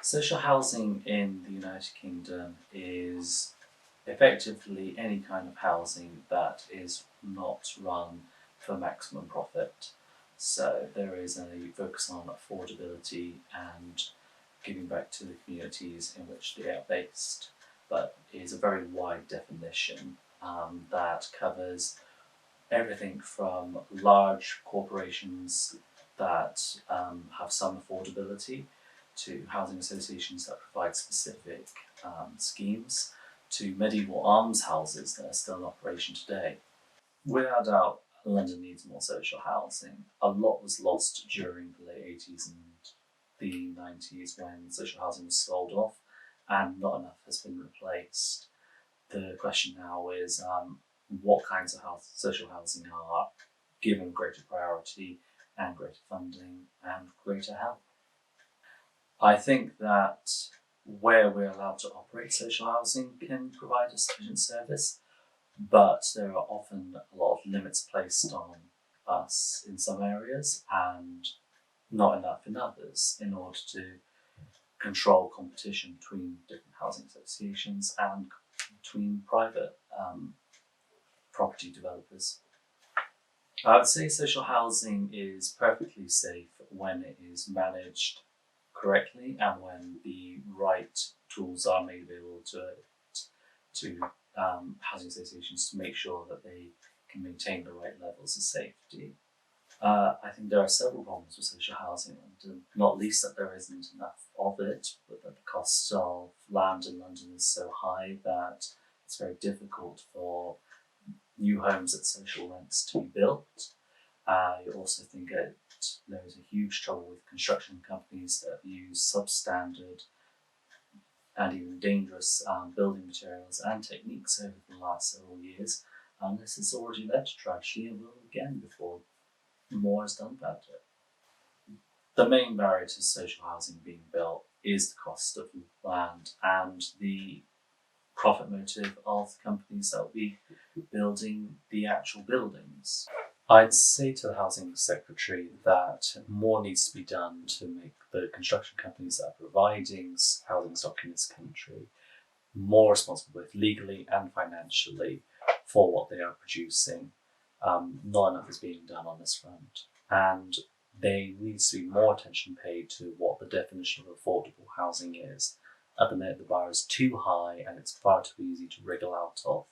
Social housing in the United Kingdom is effectively any kind of housing that is not run for maximum profit. So there is a focus on affordability and giving back to the communities in which they are based, but is a very wide definition that covers everything from large corporations that have some affordability to housing associations that provide specific schemes to medieval almshouses that are still in operation today. Without doubt, London needs more social housing. A lot was lost during the late 80s and the 90s when social housing was sold off and not enough has been replaced. The question now is what kinds of social housing are given greater priority and greater funding and greater help. I think that where we're allowed to operate social housing can provide a sufficient service, but there are often a lot of limits placed on us in some areas and not enough in others in order to control competition between different housing associations and between private property developers. I would say social housing is perfectly safe when it is managed correctly and when the right tools are made available to housing associations to make sure that they can maintain the right levels of safety. I think there are several problems with social housing in London, not least that there isn't enough of it, but that the cost of land in London is so high that it's very difficult for new homes at social rents to be built. You also think that there is a huge trouble with construction companies that use substandard and even dangerous building materials and techniques over the last several years. And this has already led to tragedy and will again before more is done about it. The main barrier to social housing being built is the cost of land and the profit motive of the companies that will be building the actual buildings. I'd say to the Housing Secretary that more needs to be done to make the construction companies that are providing housing stock in this country more responsible both legally and financially for what they are producing. Not enough is being done on this front, and there needs to be more attention paid to what the definition of affordable housing is. At the minute, the bar is too high and it's far too easy to wriggle out of.